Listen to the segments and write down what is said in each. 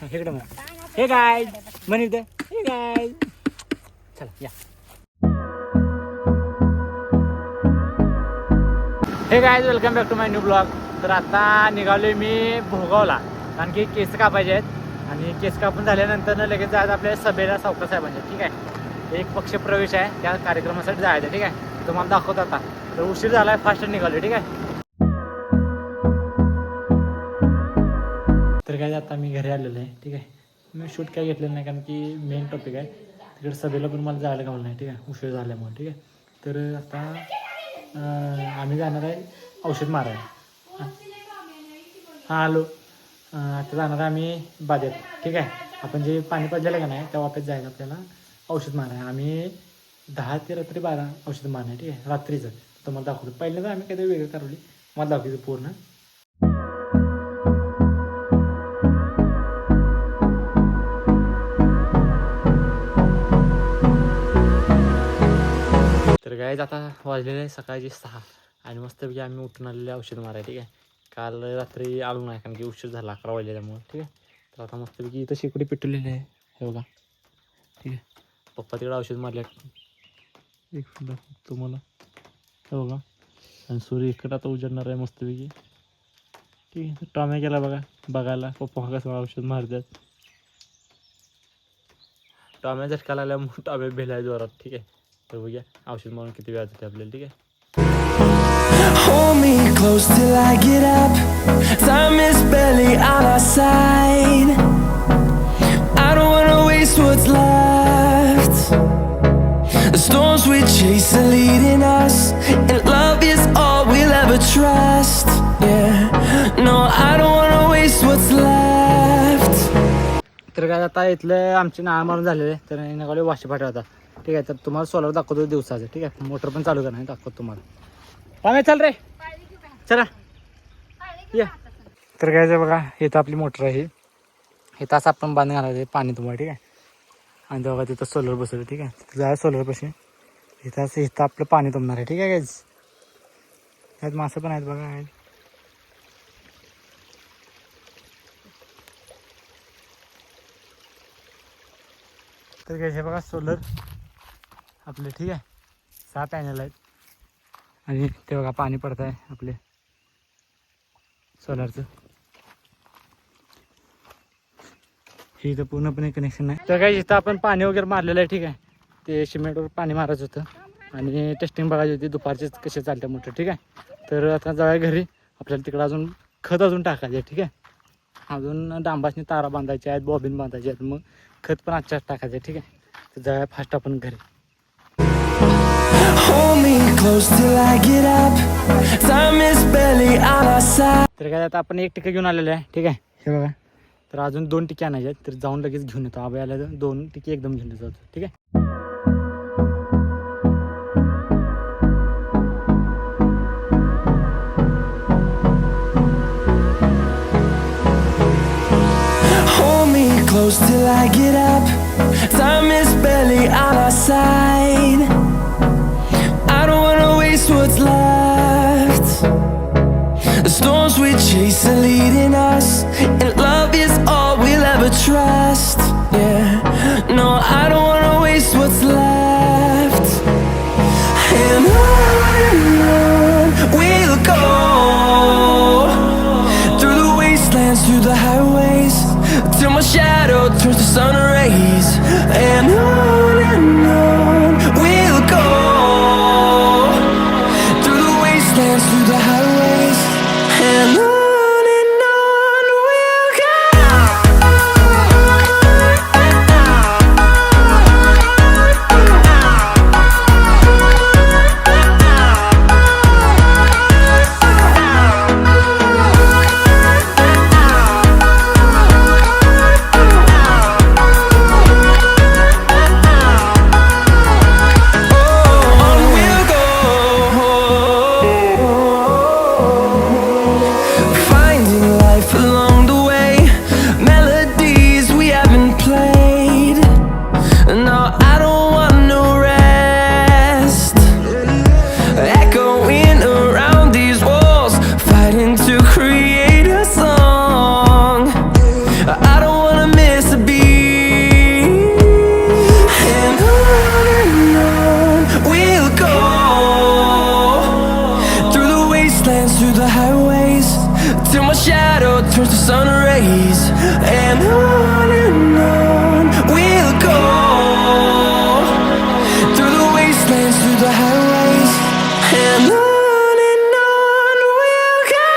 इकडे म्हणा हे गाय म्हण इथं हे गाय. चला या. Hey guys welcome back to my new blog. तर आता निघालोय मी भोगावला कारण की केस कापायचे आहेत आणि केस कापून झाल्यानंतर लगेच जायचं आपल्या सभेला सावकार साहेबांच्या. ठीक आहे, एक पक्ष प्रवेश आहे त्या कार्यक्रमासाठी जायचं. ठीक आहे, तुम्हाला दाखवतो आता. तर उशीर झाला आहे, फास्ट निघालो. ठीक आहे, तर काय आता मी घरी आलेलो आहे. ठीक आहे, मी शूट काय घेतलेलं नाही कारण की मेन टॉपिक आहे तिकडे सभेला पण मला जायला गावलं नाही. ठीक आहे, उशीर झाल्यामुळे. ठीक आहे, तर आता आम्ही जाणार आहे औषध मारायला. हां हॅलो, आता जाणार आहे आम्ही बाजेत. ठीक आहे, आपण जे पाणी पाजलेलं का नाही त्या वाफेत जायचं आपल्याला औषध मारायला. आम्ही 10 ते रात्री 12 औषध मारणार. ठीक आहे, रात्रीचं तुम्हाला दाखवतो. पहिल्यांदा आम्ही काहीतरी वेगळं करवली मला दाखवतो पूर्ण. तर गाईज आता वाजलेले आहे सकाळचे 6 आणि मस्तपैकी आम्ही उठून आलेले औषध मारायला. ठीक आहे, काल रात्री आलो नाही कारण की उशीर झाला 11 वाजल्यामुळे. ठीक आहे, तर आता मस्तपैकी इथं शेकोटी पेटवलेली आहे हे बघा. ठीक आहे, पप्पा तिकडे औषध मारले एक सुद्धा तुम्हाला हे बघा. आणि सूर्य इकडं आता उजडणार आहे मस्तपैकी. ठीक आहे, टॉम्या गेला बघा बघायला पप्पा कसं औषध मारतात. टॉम्या झटकायला आल्यामुळे टॉम्या भेलाय जोरात. ठीक आहे, तर बघूया औषध मारून किती वेळ जाते आपल्याला. ठीक आहे, Hold me close till I get up. Time is barely on our side. I don't wanna waste what's left. The storms we chase are leading us, and love is all we'll ever trust. Yeah, no, I don't wanna waste what's left. तर काय आता इथलं आमची नाळ मारून झालेले तर नका वाशी फाटे होता. ठीक आहे, तर तुम्हाला सोलर दाखवतो दिवसाचं. ठीक आहे, मोटर पण चालू करणार दाखवतो तुम्हाला. पाणी चल रे चला या. तर काय बघा इथं आपली मोटर आहे. इथं असं आपण बांधून घालायचं पाणी तुम्हाला. ठीक आहे, आणि बघा तिथं सोलर बसवलं. ठीक आहे, तिथं जाय सोलरपाशी इथं असं इथं आपलं पाणी तुंबणार आहे. ठीक आहे गाईज, त्यात मासे पण आहेत बघा. आहेत तर घ्यायचे बघा सोलर आपले. ठीक आहे, 6 पॅनल आहेत आणि ते बघा पाणी पडत आहे आपले सोलरचं. हे इथं पूर्णपणे कनेक्शन नाही. तर काही इथं आपण पाणी वगैरे मारलेलं आहे. ठीक आहे, ते सिमेंटवर पाणी मारायचं होतं आणि टेस्टिंग बघायची होती दुपारचेच कसे चालते मोटर. ठीक आहे, तर आता जाऊया घरी. आपल्याला तिकडं अजून खत अजून टाकायचे आहे. ठीक आहे, अजून डांबासनी तारा बांधायच्या आहेत, बॉबिन बांधायचे आहेत, मग खत पण आजच्याच टाकायचं आहे. ठीक आहे, तर जाऊया फास्ट आपण घरी. Hold me close till I get up. Time is barely on our side. तर काय आता आपण एक टिके घेऊन आलेलो आहे. ठीक आहे, हे बघा. तर अजून 2 टिके आणायचे आहेत, तर जाऊन लगेच घेऊन येतो. आबाई आल्या तर 2 टिके एकदम घेऊन येतो. ठीक आहे, Hold me close till I get up. Time is barely on our side. I don't wanna waste what's left. The storms we chase are leading us, and love is all we'll ever trust. Yeah, no, I don't wanna waste what's left. And on we'll go, through the wastelands, through the highways, till my shadow turns to sun rays. And on we'll go, through the wastelands, through the highways, and on we'll go. miss a beat. And on we'll go, through the wastelands, through the highways, till my shadow turns to sun rays. And on we'll go, through the wastelands, through the highways, and on we'll go.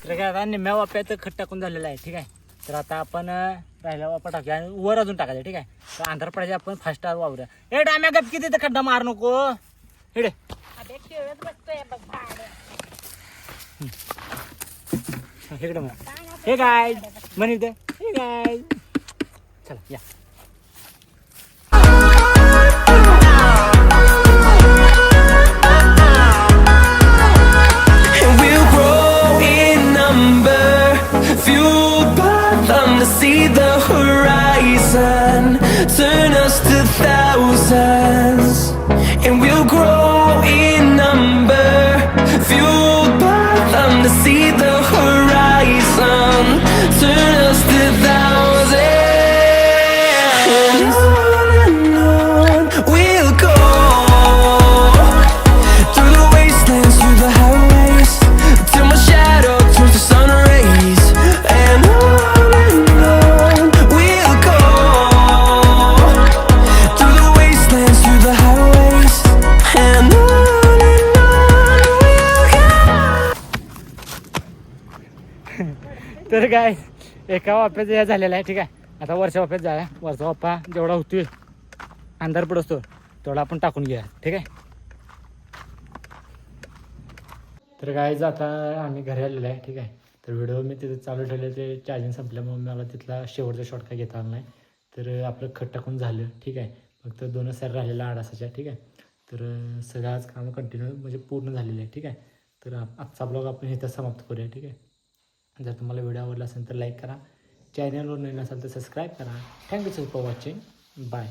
तर काय आता निम्म्या वाप्यात खत टाकून झालेलं आहे. ठीक आहे, तर आता आपण राहिला वापा टाकूया आणि वर अजून टाकायचं. ठीक आहे, तर आंध्र पडायचे आपण फास्ट वापरूया. ए डाम्या गप किती तर खड्डा मार नको इकडे. इकडे म्हणा हे काय म्हणे इथे हे काय. चला या. And we'll grow in number, fueled by them to see the horizon, turn us to thousands. And we'll grow in number, fueled by them to see the horizon, turn us to thousands. And on we'll go, through the wastelands, through the highways, till my shadow turns to sun rays. And on we'll go, through the wastelands, through the highways, and on we'll go. तर काय एका वाप्याचं हे झालेलं आहे. ठीक आहे, आता वरच्या वाप्यात जाऊया. वरचा वापा जेवढा होतोय अंधार पडतो तेवढा आपण टाकून घेऊया. ठीक आहे, तर काय आता आम्ही घरी आलेलो आहे. ठीक आहे, तर व्हिडिओ मी तिथे चालू ठेवले ते चार्जिंग संपल्यामुळे मला तिथला शेवटचा शॉट काय घेता आला नाही. तर आपलं खत टाकून झालं. ठीक आहे, फक्त 2 सॅर राहिलेला आडासाच्या. ठीक आहे, तर सगळं आज कामं कंटिन्यू म्हणजे पूर्ण झालेलं आहे. ठीक आहे, तर आजचा ब्लॉग आपण इथं समाप्त करूया. ठीक आहे, जर तुम्हाला व्हिडिओ आवडला असेल तर लाईक करा, चॅनलवर नवीन असाल तर सबस्क्राईब करा. Thank you sir for watching. Bye.